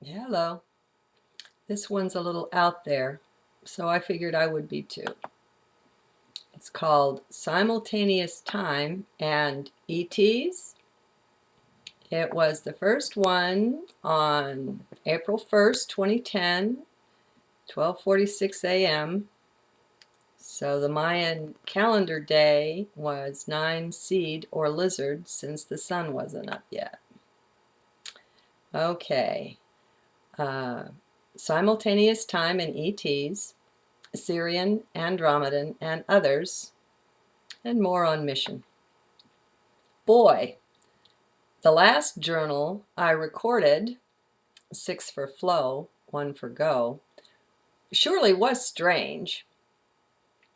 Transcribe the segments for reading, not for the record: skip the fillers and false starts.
Hello. This one's a little out there, so I figured I would be too. It's called Simultaneous Time and ETs. It was the first one on April 1st, 2010, 12:46 a.m. So the Mayan calendar day was 9 seed or lizard since the sun wasn't up yet. Okay. Uh, Simultaneous Time and ETs. Syrian, Andromedan, and others, and more on mission. Boy, the last journal I recorded, 6 for flow, 1 for go, surely was strange.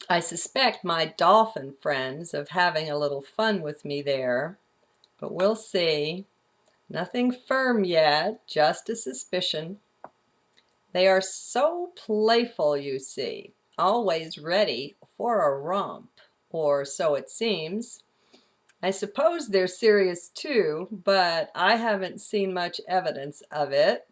I suspect my dolphin friends of having a little fun with me there, but we'll see. Nothing firm yet, just a suspicion. They are so playful, you see, always ready for a romp, or so it seems. I suppose they're serious too, but I haven't seen much evidence of it.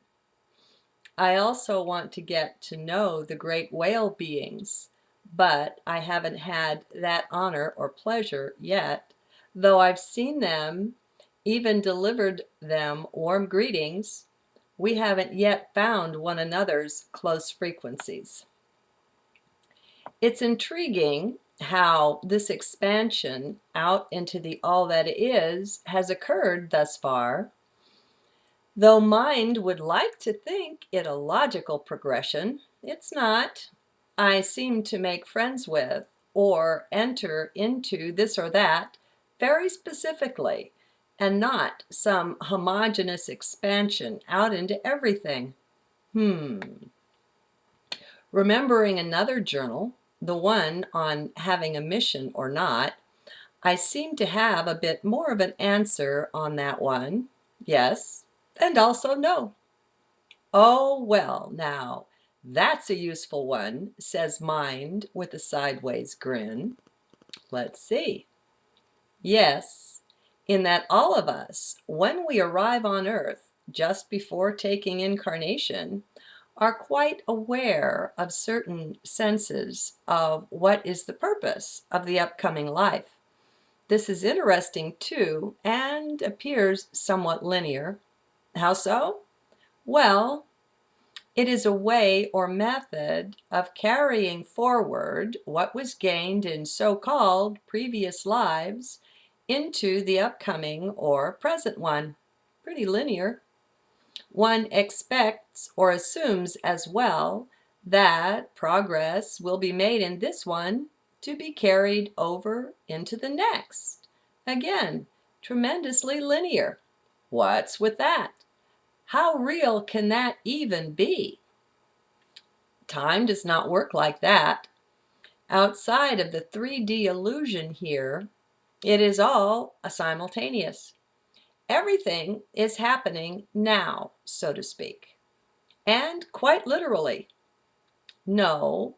I also want to get to know the great whale beings, but I haven't had that honor or pleasure yet, though I've seen them, even delivered them warm greetings. We haven't yet found one another's close frequencies. It's intriguing how this expansion out into the all that is has occurred thus far, though mind would like to think it a logical progression. It's not. I seem to make friends with or enter into this or that very specifically, and not some homogeneous expansion out into everything. Remembering another journal, the one on having a mission or not, I seem to have a bit more of an answer on that one. Yes, and also no. Oh, well, now, that's a useful one, says mind with a sideways grin. Let's see. Yes, in that all of us, when we arrive on Earth, just before taking incarnation, are quite aware of certain senses of what is the purpose of the upcoming life. This is interesting too, and appears somewhat linear. How so? Well, it is a way or method of carrying forward what was gained in so-called previous lives into the upcoming or present one. Pretty linear. One expects or assumes as well that progress will be made in this one to be carried over into the next. Again, tremendously linear. What's with that? How real can that even be? Time does not work like that. Outside of the 3D illusion here, it is all a simultaneous. Everything is happening now, so to speak. And quite literally. No,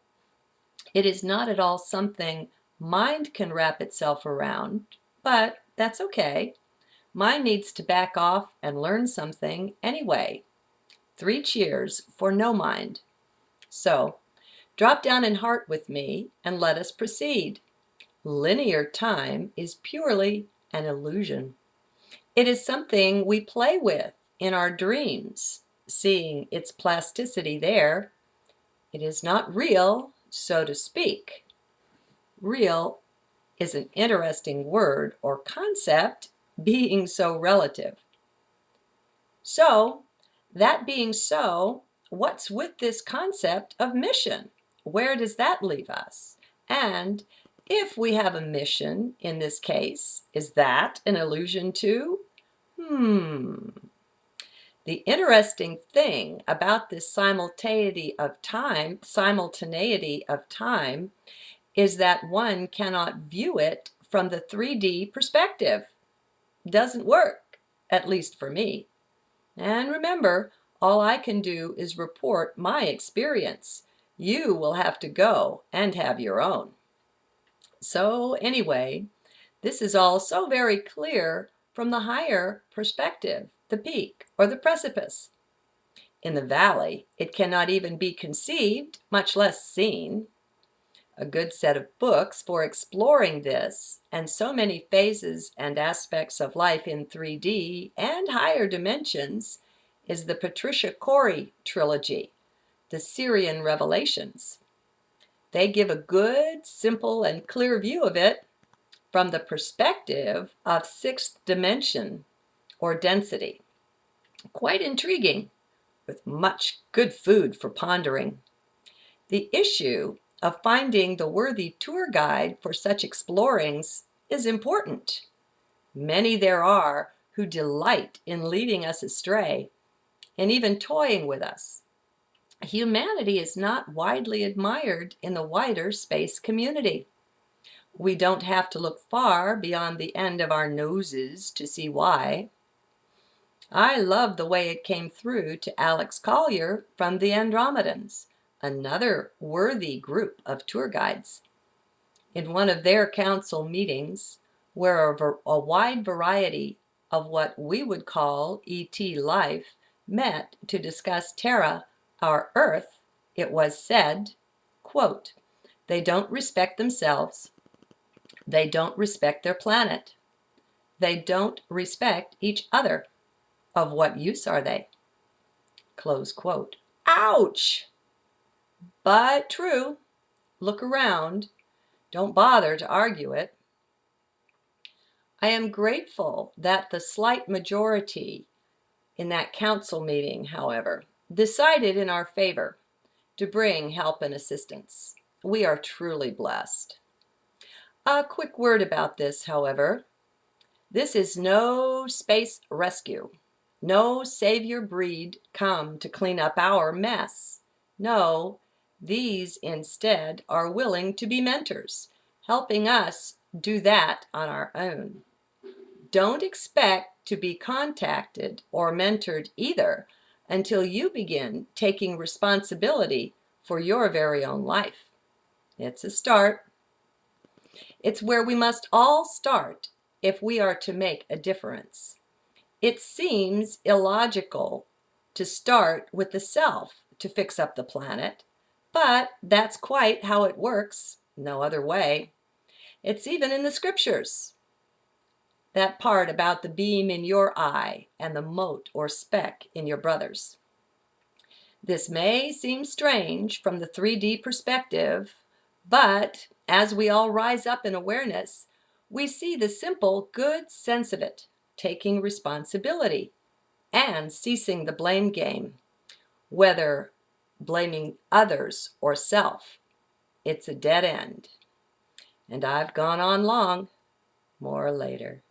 it is not at all something mind can wrap itself around, but that's okay. Mind needs to back off and learn something anyway. 3 cheers for no mind. So, drop down in heart with me and let us proceed. Linear time is purely an illusion. It is something we play with in our dreams, seeing its plasticity there. It is not real, so to speak. Real is an interesting word or concept, being so relative. So, that being so, what's with this concept of mission? Where does that leave us? And if we have a mission in this case, is that an illusion too? The interesting thing about this simultaneity of time is that one cannot view it from the 3D perspective. Doesn't work, at least for me. And remember, all I can do is report my experience. You will have to go and have your own. So anyway, this is all so very clear from the higher perspective, the peak or the precipice. In the valley, it cannot even be conceived, much less seen. A good set of books for exploring this and so many phases and aspects of life in 3D and higher dimensions is the Patricia Corey trilogy, The Syrian Revelations. They give a good, simple, and clear view of it from the perspective of sixth dimension or density. Quite intriguing, with much good food for pondering. The issue of finding the worthy tour guide for such explorings is important. Many there are who delight in leading us astray and even toying with us. Humanity is not widely admired in the wider space community. We don't have to look far beyond the end of our noses to see why. I love the way it came through to Alex Collier from the Andromedans, another worthy group of tour guides. In one of their council meetings, where a wide variety of what we would call ET life met to discuss Terra, our Earth, it was said, quote, "They don't respect themselves. They don't respect their planet. They don't respect each other. Of what use are they?" Close quote. Ouch! But true. Look around. Don't bother to argue it. I am grateful that the slight majority in that council meeting, however, decided in our favor to bring help and assistance. We are truly blessed. A quick word about this, however. This is no space rescue. No savior breed come to clean up our mess. No, these instead are willing to be mentors, helping us do that on our own. Don't expect to be contacted or mentored either until you begin taking responsibility for your very own life. It's a start. It's where we must all start if we are to make a difference. It seems illogical to start with the self to fix up the planet, but that's quite how it works, no other way. It's even in the scriptures. That part about the beam in your eye and the mote or speck in your brother's. This may seem strange from the 3D perspective, but as we all rise up in awareness, we see the simple good sense of it, taking responsibility and ceasing the blame game, whether blaming others or self. It's a dead end. And I've gone on long. More later.